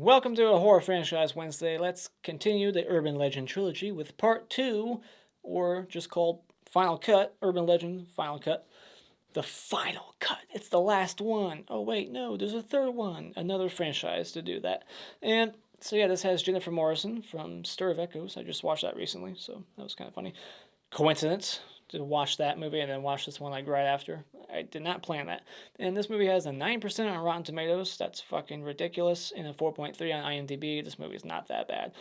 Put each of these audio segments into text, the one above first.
Welcome to a Horror Franchise Wednesday. Let's continue the Urban Legend trilogy with part 2, or just called Final Cut, Urban Legend Final Cut. The final cut. It's the last one. Oh wait, no, there's a third one. Another franchise to do that. And so yeah, this has Jennifer Morrison from Stir of Echoes. I just watched that recently, so that was kind of funny. Coincidence to watch that movie and then watch this one like right after. I did not plan that. And this movie has a 9% on Rotten Tomatoes. That's fucking ridiculous. And a 4.3 on IMDb. This movie is not that bad.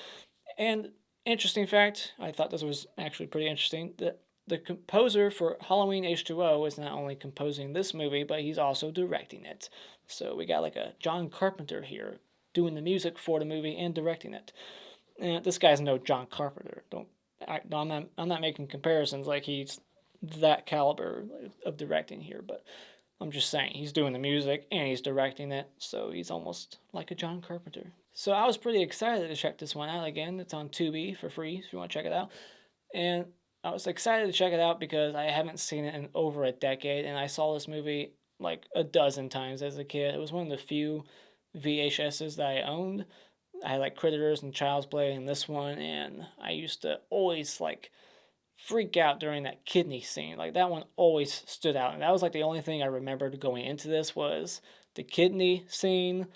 And interesting fact, I thought this was actually pretty interesting, that the composer for Halloween H2O is not only composing this movie, but he's also directing it. So we got like a John Carpenter here doing the music for the movie and directing it. And this guy's no John Carpenter. I'm not making comparisons like he's that caliber of directing here, but I'm just saying he's doing the music and he's directing it, so he's almost like a John Carpenter. So I was pretty excited to check this one out again. It's on Tubi for free if you want to check it out. And I was excited to check it out because I haven't seen it in over a decade, and I saw this movie like a dozen times as a kid. It was one of the few VHSs that I owned. I had like Critters and Child's Play and this one, and I used to always like freak out during that kidney scene. Like that one always stood out, and that was like the only thing I remembered going into this was the kidney scene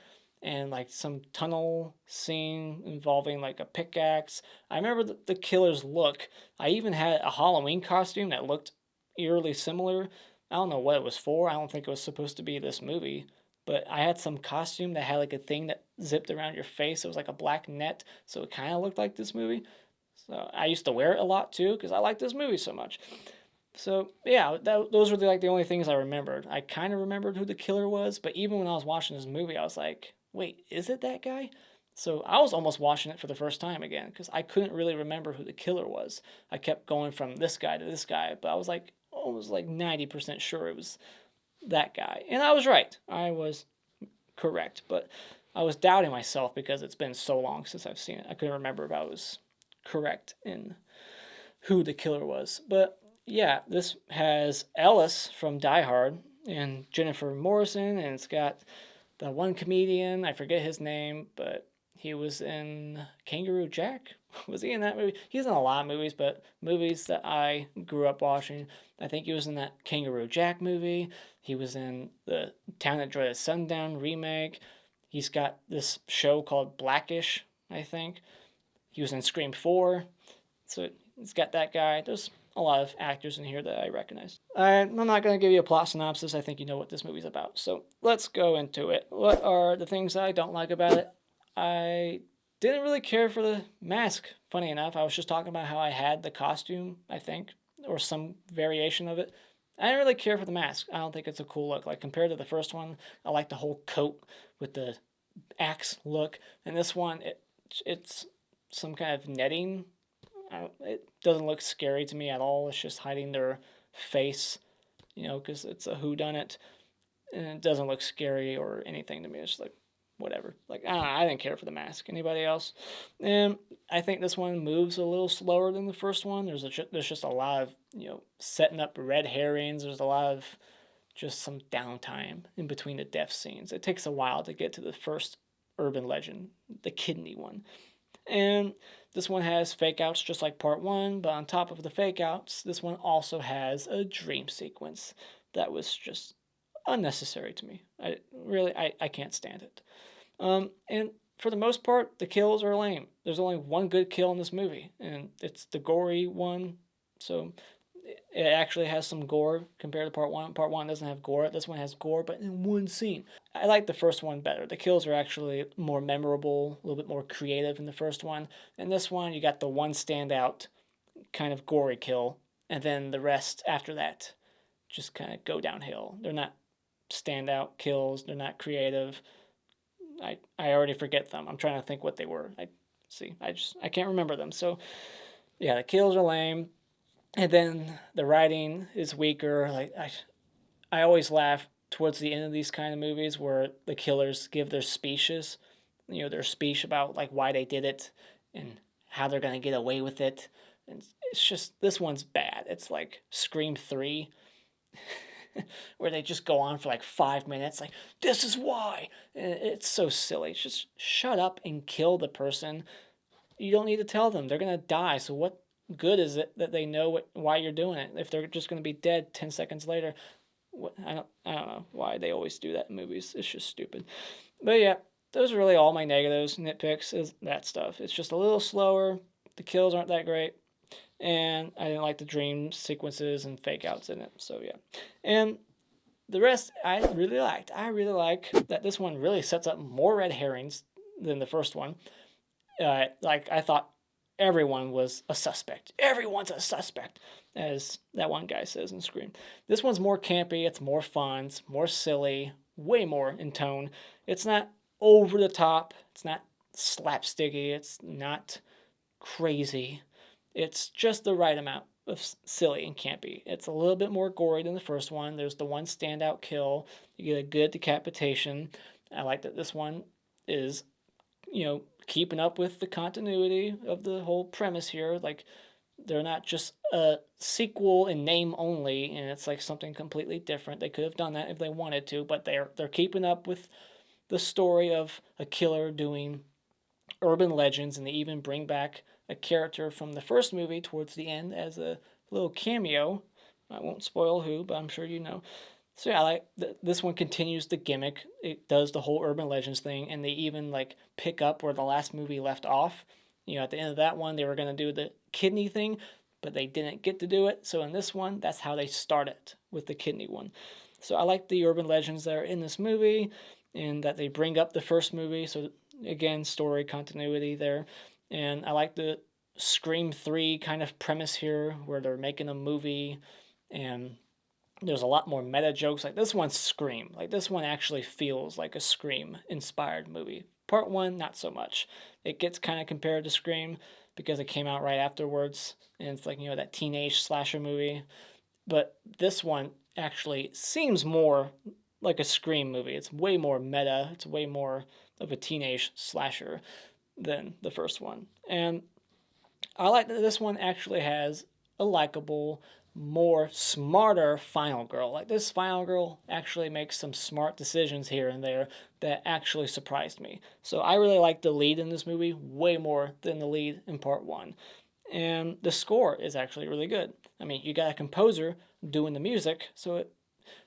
and like some tunnel scene involving like a pickaxe. I remember the killer's look. I even had a Halloween costume that looked eerily similar. I don't know what it was for. I don't think it was supposed to be this movie, but I had some costume that had like a thing that zipped around your face. It was like a black net, so it kind of looked like this movie. So I used to wear it a lot too because I like this movie so much. So yeah, those were like the only things I remembered. I kind of remembered who the killer was, but even when I was watching this movie, I was like, wait, is it that guy? So I was almost watching it for the first time again because I couldn't really remember who the killer was. I kept going from this guy to this guy, but I was like almost like 90% sure it was that guy. And I was right. I was correct, but I was doubting myself because it's been so long since I've seen it. I couldn't remember if I was correct in who the killer was. But yeah, this has Ellis from Die Hard and Jennifer Morrison, and it's got the one comedian, I forget his name, but he was in Kangaroo Jack. Was he in that movie? He's in a lot of movies, but movies that I grew up watching. I think he was in that Kangaroo Jack movie. He was in the Town That Dreaded Sundown remake. He's got this show called Blackish, I think. He was in Scream 4. So it's got that guy. There's a lot of actors in here that I recognize. I'm not going to give you a plot synopsis. I think you know what this movie's about. So let's go into it. What are the things that I don't like about it? I didn't really care for the mask, funny enough. I was just talking about how I had the costume, I think, or some variation of it. I didn't really care for the mask. I don't think it's a cool look. Like, compared to the first one, I like the whole coat with the axe look. And this one, it's some kind of netting. It doesn't look scary to me at all. It's just hiding their face, because it's a whodunit. And it doesn't look scary or anything to me. It's like, whatever. Like, I didn't care for the mask. Anybody else? And I think this one moves a little slower than the first one. There's just a lot of, setting up red herrings. There's a lot of just some downtime in between the death scenes. It takes a while to get to the first urban legend, the kidney one. And this one has fake outs just like part one, but on top of the fake outs, this one also has a dream sequence that was just unnecessary to me. I can't stand it. And for the most part, the kills are lame. There's only one good kill in this movie, and it's the gory one. So it actually has some gore compared to part one. Part one doesn't have gore. This one has gore, but in one scene. I like the first one better. The kills are actually more memorable, a little bit more creative in the first one. In this one, you got the one standout kind of gory kill, and then the rest after that just kind of go downhill. They're not standout kills. They're not creative. I already forget them. I'm trying to think what they were. I can't remember them. So yeah, the kills are lame. And then the writing is weaker. Like I always laugh towards the end of these kind of movies where the killers give their speeches, their speech about like why they did it and how they're gonna get away with it. And it's just, this one's bad. It's like Scream 3. where they just go on for like 5 minutes, like, this is why. And it's so silly. It's just shut up and kill the person. You don't need to tell them. They're going to die. So what good is it that they know why you're doing it if they're just going to be dead 10 seconds later? I don't know why they always do that in movies. It's just stupid. But yeah, those are really all my negatives, nitpicks, is that stuff. It's just a little slower. The kills aren't that great. And I didn't like the dream sequences and fake outs in it. So yeah. And the rest I really liked. I really like that this one really sets up more red herrings than the first one. Like I thought everyone was a suspect. Everyone's a suspect, as that one guy says in Scream. This one's more campy. It's more fun. It's more silly. Way more in tone. It's not over the top. It's not slapsticky. It's not crazy. It's just the right amount of silly and campy. It's a little bit more gory than the first one. There's the one standout kill. You get a good decapitation. I like that this one is, keeping up with the continuity of the whole premise here. Like, they're not just a sequel in name only, and it's like something completely different. They could have done that if they wanted to, but they're keeping up with the story of a killer doing urban legends, and they even bring back a character from the first movie towards the end as a little cameo. I won't spoil who, but I'm sure you know. So yeah, like this one continues the gimmick. It does the whole urban legends thing, and they even like pick up where the last movie left off. At the end of that one, they were gonna do the kidney thing, but they didn't get to do it. So in this one, that's how they start it, with the kidney one. So I like the urban legends that are in this movie, and that they bring up the first movie. So again, story continuity there, and I like the Scream 3 kind of premise here, where they're making a movie, and there's a lot more meta jokes. Like this one's Scream. Like this one actually feels like a Scream inspired movie. Part 1, not so much. It gets kind of compared to Scream because it came out right afterwards, and it's like, that teenage slasher movie. But this one actually seems more like a Scream movie. It's way more meta. It's way more of a teenage slasher than the first one. And I like that this one actually has a likable, more smarter final girl. Like this final girl actually makes some smart decisions here and there that actually surprised me. So I really like the lead in this movie way more than the lead in part 1. And the score is actually really good. I mean, you got a composer doing the music, so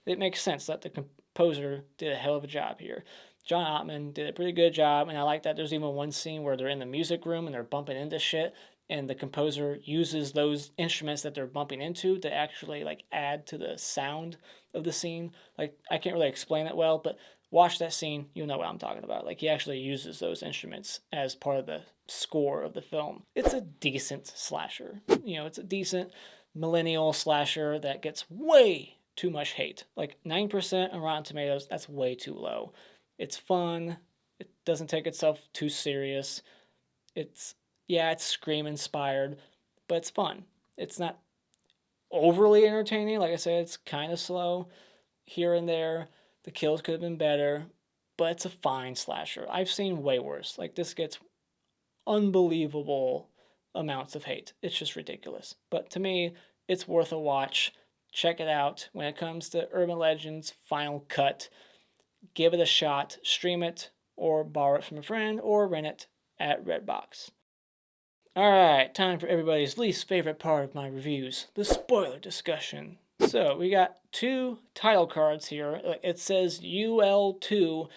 it makes sense that the composer did a hell of a job here. John Ottman did a pretty good job, and I like that there's even one scene where they're in the music room and they're bumping into shit, and the composer uses those instruments that they're bumping into to actually like add to the sound of the scene. Like, I can't really explain it well, but watch that scene, you'll know what I'm talking about. Like, he actually uses those instruments as part of the score of the film. It's a decent slasher. It's a decent millennial slasher that gets way too much hate. Like 9% on Rotten Tomatoes, that's way too low. It's fun. It doesn't take itself too serious. It's Scream inspired, but it's fun. It's not overly entertaining. Like I said, it's kind of slow here and there. The kills could have been better, but it's a fine slasher. I've seen way worse. Like this gets unbelievable amounts of hate. It's just ridiculous. But to me, it's worth a watch. Check it out. When it comes to Urban Legends Final Cut, give it a shot. Stream it or borrow it from a friend or rent it at Redbox. Alright, time for everybody's least favorite part of my reviews, the spoiler discussion. So, we got 2 title cards here. It says UL2,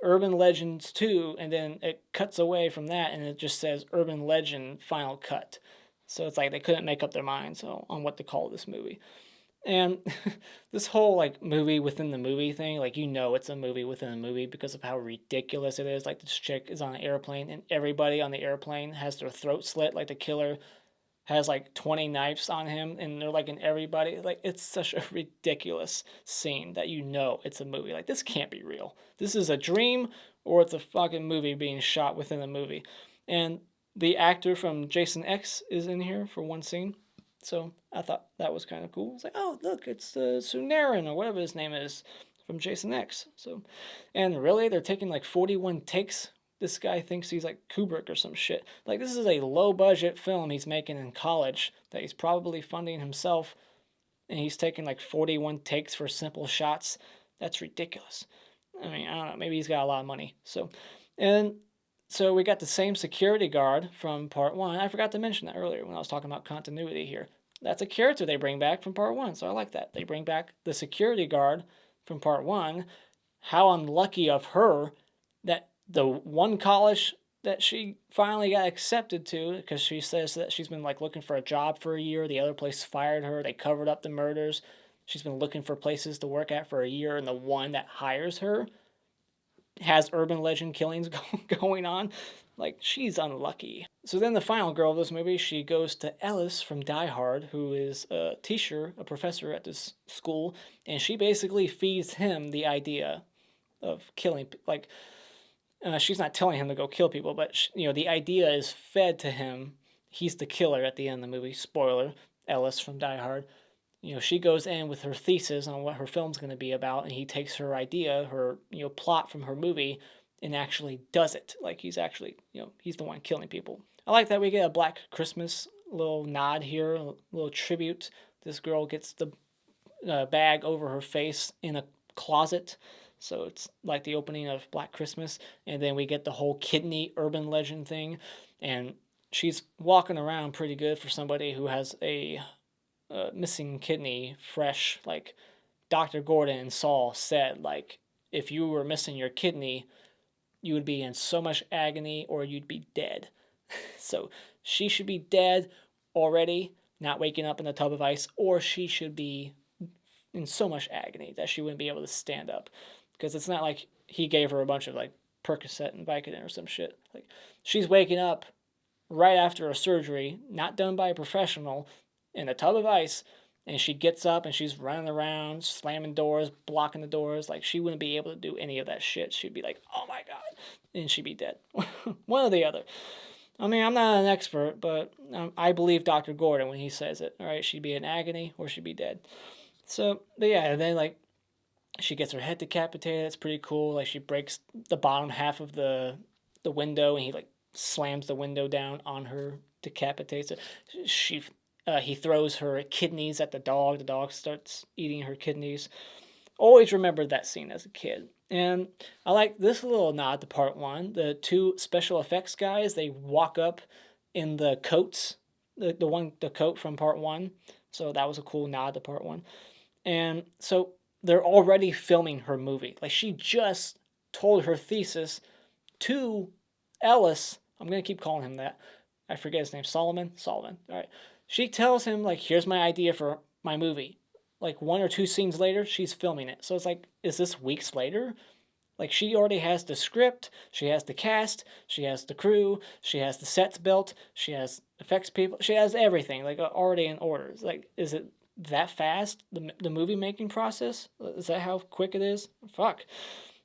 Urban Legends 2, and then it cuts away from that and it just says Urban Legend Final Cut. So it's like they couldn't make up their minds on what to call this movie. And this whole like movie within the movie thing, like it's a movie within a movie because of how ridiculous it is. Like this chick is on an airplane and everybody on the airplane has their throat slit. Like the killer has like 20 knives on him and they're like in everybody. Like it's such a ridiculous scene that it's a movie. Like this can't be real. This is a dream or it's a fucking movie being shot within a movie. And the actor from Jason X is in here for one scene. So I thought that was kind of cool. It's like, oh, look, it's Sunarin or whatever his name is from Jason X. So, and really, they're taking like 41 takes. This guy thinks he's like Kubrick or some shit. Like, this is a low-budget film he's making in college that he's probably funding himself. and he's taking like 41 takes for simple shots. That's ridiculous. I mean, I don't know, maybe he's got a lot of money. And so we got the same security guard from part one. I forgot to mention that earlier when I was talking about continuity here. That's a character they bring back from part one, so I like that. They bring back the security guard from part one. How unlucky of her that the one college that she finally got accepted to, because she says that she's been like looking for a job for a year. The other place fired her. They covered up the murders. She's been looking for places to work at for a year, and the one that hires her has urban legend killings going on. Like, she's unlucky. So then the final girl of this movie, she goes to Ellis from Die Hard, who is a teacher, a professor at this school, and she basically feeds him the idea of killing, like, she's not telling him to go kill people, but, the idea is fed to him. He's the killer at the end of the movie. Spoiler, Ellis from Die Hard. She goes in with her thesis on what her film's going to be about, and he takes her idea, her, plot from her movie, and actually does it. Like, he's actually, he's the one killing people. I like that we get a Black Christmas little nod here, a little tribute. This girl gets the bag over her face in a closet, so it's like the opening of Black Christmas. And then we get the whole kidney urban legend thing, and she's walking around pretty good for somebody who has a missing kidney fresh. Like Dr. Gordon and Saul said, like, if you were missing your kidney, you would be in so much agony or you'd be dead. So she should be dead already, not waking up in a tub of ice, or she should be in so much agony that she wouldn't be able to stand up. Because it's not like he gave her a bunch of like Percocet and Vicodin or some shit. Like, she's waking up right after a surgery, not done by a professional, in a tub of ice, and she gets up and she's running around, slamming doors, blocking the doors. Like, she wouldn't be able to do any of that shit. She'd be like, oh my God, and she'd be dead. One or the other. I mean, I'm not an expert, but I believe Dr. Gordon when he says it. All right, she'd be in agony or she'd be dead. So, but yeah, and then like, she gets her head decapitated. It's pretty cool. Like, she breaks the bottom half of the window, and he like slams the window down on her, decapitates it. He throws her kidneys at the dog. The dog starts eating her kidneys. Always remembered that scene as a kid. And I like this little nod to part one. The two special effects guys, they walk up in the coats, the coat from part one. So that was a cool nod to part one. And so they're already filming her movie. Like, she just told her thesis to Ellis. I'm going to keep calling him that. I forget his name. Solomon? Solomon. All right. She tells him, like, here's my idea for my movie. Like, 1 or 2 scenes later, she's filming it. So it's like, is this weeks later? Like, she already has the script, she has the cast, she has the crew, she has the sets built, she has effects people, she has everything, like, already in order. It's like, is it that fast, the movie making process? Is that how quick it is? Fuck.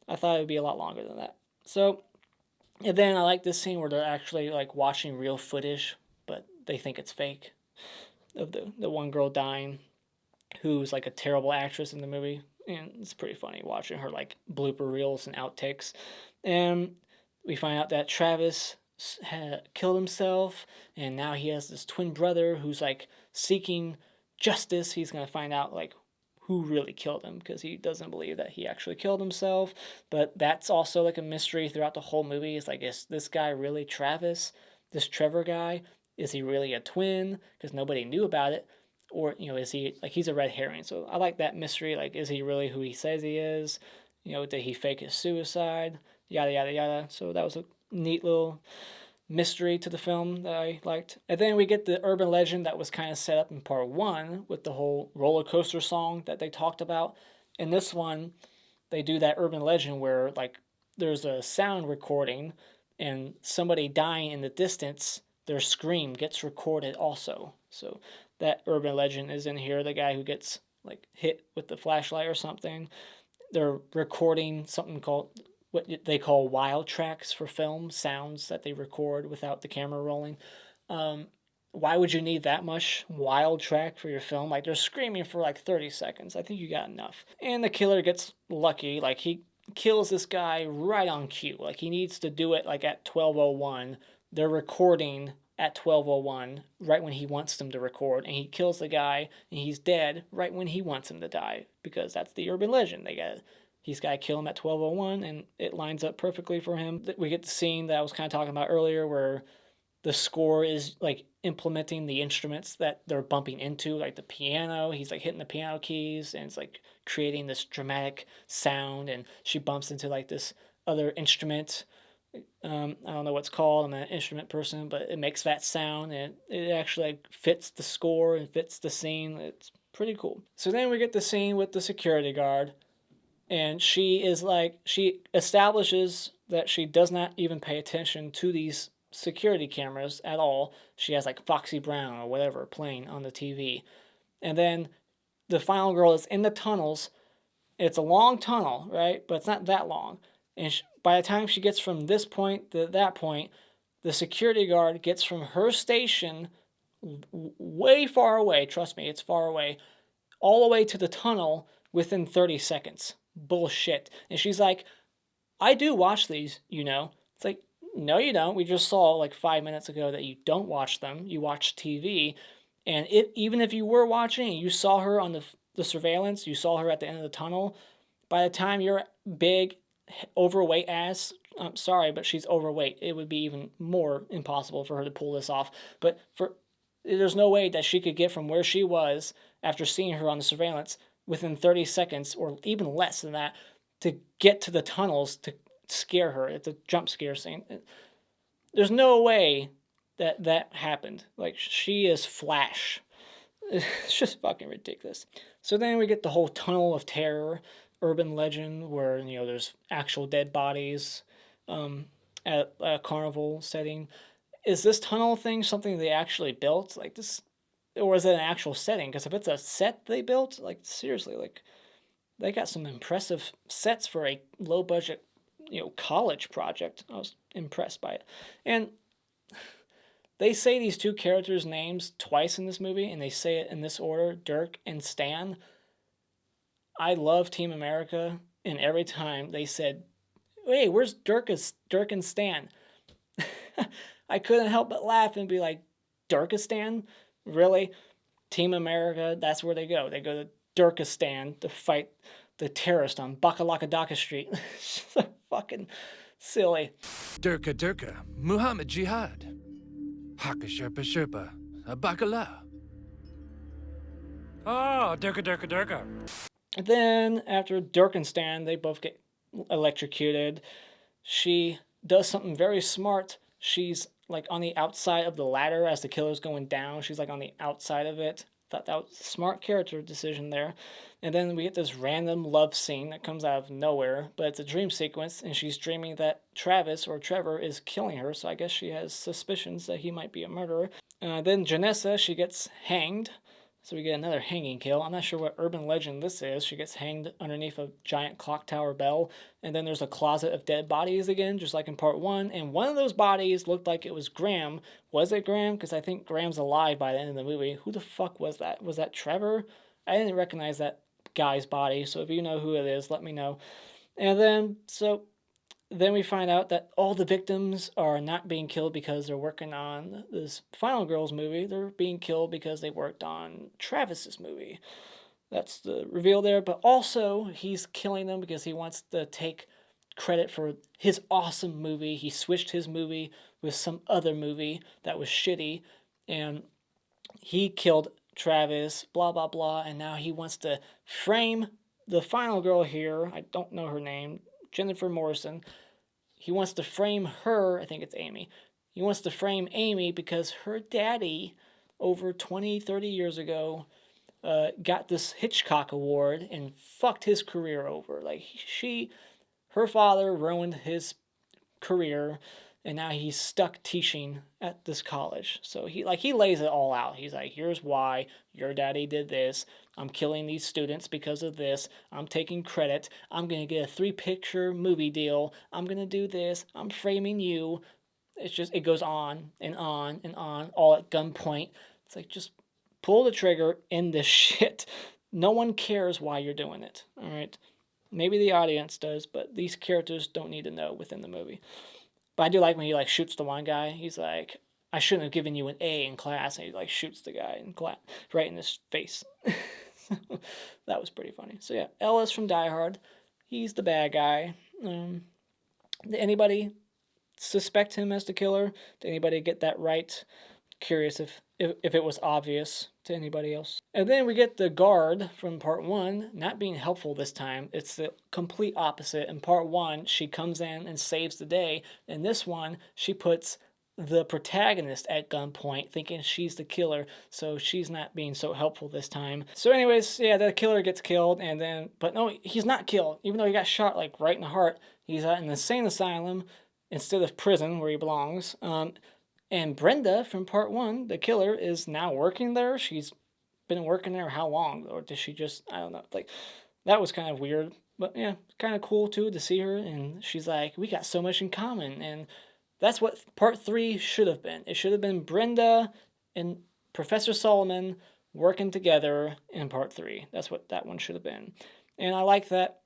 I thought it would be a lot longer than that. So, and then I like this scene where they're actually, like, watching real footage, but they think it's fake, of the one girl dying, who's like a terrible actress in the movie, and it's pretty funny watching her like blooper reels and outtakes. And we find out that Travis had killed himself, and now he has this twin brother who's like seeking justice. He's gonna find out like who really killed him, because he doesn't believe that he actually killed himself. But that's also like a mystery throughout the whole movie. It's like, is this guy really Travis? This Trevor guy? Is he really a twin? Because nobody knew about it. Or, is he, like, he's a red herring. So I like that mystery. Like, is he really who he says he is? Did he fake his suicide? Yada, yada, yada. So that was a neat little mystery to the film that I liked. And then we get the urban legend that was kind of set up in part one with the whole roller coaster song that they talked about. In this one, they do that urban legend where, like, there's a sound recording and somebody dying in the distance, their scream gets recorded also. So that urban legend is in here. The guy who gets like hit with the flashlight or something, they're recording something called what they call wild tracks for film, sounds that they record without the camera rolling. Why would you need that much wild track for your film? Like, they're screaming for like 30 seconds. I think you got enough. And the killer gets lucky. Like, he kills this guy right on cue. Like, he needs to do it like at 12:01. They're recording at 12:01, right when he wants them to record, and he kills the guy, and he's dead right when he wants him to die, because that's the urban legend. He's got to kill him at 12:01, and it lines up perfectly for him. We get the scene that I was kind of talking about earlier, where the score is like implementing the instruments that they're bumping into, like the piano. He's like hitting the piano keys, and it's like creating this dramatic sound, and she bumps into like this other instrument. I don't know what's called. I'm an instrument person, but it makes that sound, and it actually like fits the score and fits the scene. It's pretty cool. So then we get the scene with the security guard, and she establishes that she does not even pay attention to these security cameras at all. She has like Foxy Brown or whatever playing on the TV. And then the final girl is in the tunnels. It's a long tunnel, right? But it's not that long. And by the time she gets from this point to that point, the security guard gets from her station way far away. Trust me, it's far away. All the way to the tunnel within 30 seconds. Bullshit. And she's like, I do watch these, you know. It's like, no, you don't. We just saw like 5 minutes ago that you don't watch them. You watch TV. And even if you were watching and you saw her on the surveillance, you saw her at the end of the tunnel, by the time your big, overweight ass, I'm sorry, but she's overweight. It would be even more impossible for her to pull this off. But there's no way that she could get from where she was after seeing her on the surveillance within 30 seconds or even less than that to get to the tunnels to scare her. It's a jump scare scene. There's no way that happened. Like, she is Flash. It's just fucking ridiculous. So then we get the whole tunnel of terror urban legend where, you know, there's actual dead bodies at a carnival setting. Is this tunnel thing something they actually built? Like this, or is it an actual setting? Because if it's a set they built, like seriously, like they got some impressive sets for a low budget, you know, college project. I was impressed by it. And they say these two characters' names twice in this movie, and they say it in this order, Dirk and Stan. I love Team America, and every time they said, hey, where's Dirk and Stan? I couldn't help but laugh and be like, Dirkistan? Really? Team America, that's where they go. They go to Dirkistan to fight the terrorist on Bakalakadaka Street. So fucking silly. Durka, Muhammad Jihad. Haka Sherpa, Bakala. Oh, Durka. And then, after Dirk and Stan, they both get electrocuted. She does something very smart. She's like on the outside of the ladder as the killer's going down. She's like on the outside of it. Thought that was a smart character decision there. And then we get this random love scene that comes out of nowhere, but it's a dream sequence, and she's dreaming that Travis or Trevor is killing her, so I guess she has suspicions that he might be a murderer. Then Janessa, she gets hanged. So we get another hanging kill. I'm not sure what urban legend this is. She gets hanged underneath a giant clock tower bell. And then there's a closet of dead bodies again, just like in part one. And one of those bodies looked like it was Graham. Was it Graham? Because I think Graham's alive by the end of the movie. Who the fuck was that? Was that Trevor? I didn't recognize that guy's body. So if you know who it is, let me know. And then we find out that all the victims are not being killed because they're working on this Final Girls movie. They're being killed because they worked on Travis's movie. That's the reveal there. But also, he's killing them because he wants to take credit for his awesome movie. He switched his movie with some other movie that was shitty. And he killed Travis, blah, blah, blah. And now he wants to frame the final girl here. I don't know her name. Jennifer Morrison. He wants to frame her, I think it's Amy. He wants to frame Amy because her daddy, over 20, 30 years ago, got this Hitchcock Award and fucked his career over. Like, her father ruined his career, and now he's stuck teaching at this college. So he lays it all out. He's like, here's why your daddy did this. I'm killing these students because of this. I'm taking credit. I'm going to get a 3-picture movie deal. I'm going to do this. I'm framing you. It goes on and on and on, all at gunpoint. It's like, just pull the trigger, end this shit. No one cares why you're doing it, all right? Maybe the audience does, but these characters don't need to know within the movie. But I do like when he shoots the one guy. He's like, I shouldn't have given you an A in class, and he like shoots the guy in class right in his face. That was pretty funny. So yeah, Ellis from Die Hard, he's the bad guy. Did anybody suspect him as the killer? Did anybody get that right? Curious if it was obvious to anybody else. And then we get the guard from part 1 not being helpful this time. It's the complete opposite. In part 1, she comes in and saves the day. In this one, she puts the protagonist at gunpoint, thinking she's the killer, so she's not being so helpful this time. So anyways, yeah, the killer gets killed, but no, he's not killed, even though he got shot like right in the heart. He's at an insane asylum instead of prison where he belongs. And Brenda from part 1, the killer, is now working there. She's been working there how long? Or did she just, I don't know, like, that was kind of weird. But yeah, kind of cool too to see her, and she's like, we got so much in common, and that's what part 3 should have been. It should have been Brenda and Professor Solomon working together in part 3. That's what that one should have been. And I like that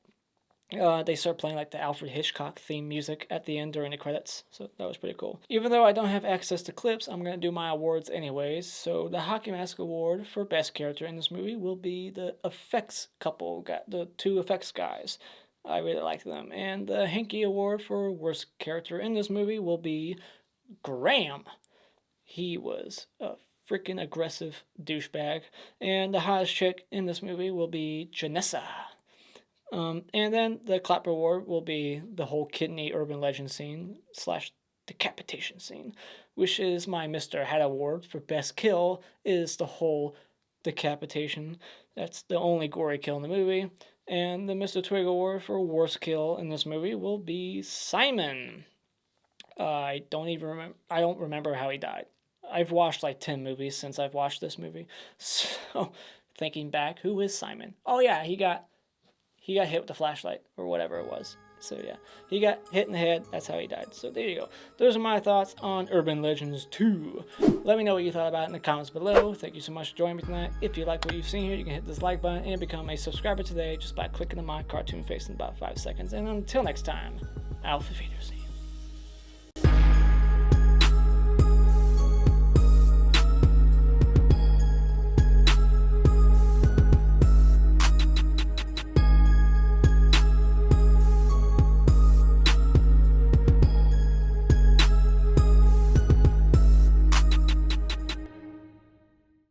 they start playing like the Alfred Hitchcock theme music at the end during the credits. So that was pretty cool. Even though I don't have access to clips, I'm going to do my awards anyways. So the Hockey Mask Award for Best Character in this movie will be the effects couple, the 2 effects guys. I really like them. And the Hanky Award for Worst Character in this movie will be Graham. He was a freaking aggressive douchebag. And the hottest chick in this movie will be Janessa. And then the Clapper Award will be the whole kidney urban legend scene / decapitation scene, which is my Mr. Hat Award for Best Kill, is the whole decapitation. That's the only gory kill in the movie. And the Mr. Twig Award for Worst Kill in this movie will be Simon. I don't remember how he died. I've watched like 10 movies since I've watched this movie. So, thinking back, who is Simon? Oh yeah, he got hit with a flashlight or whatever it was. So yeah, he got hit in the head. That's how he died. So there you go. Those are my thoughts on Urban Legends 2. Let me know what you thought about it in the comments below. Thank you so much for joining me tonight. If you like what you've seen here, you can hit this like button and become a subscriber today just by clicking on my cartoon face in about 5 seconds. And until next time, Auf Wiedersehen.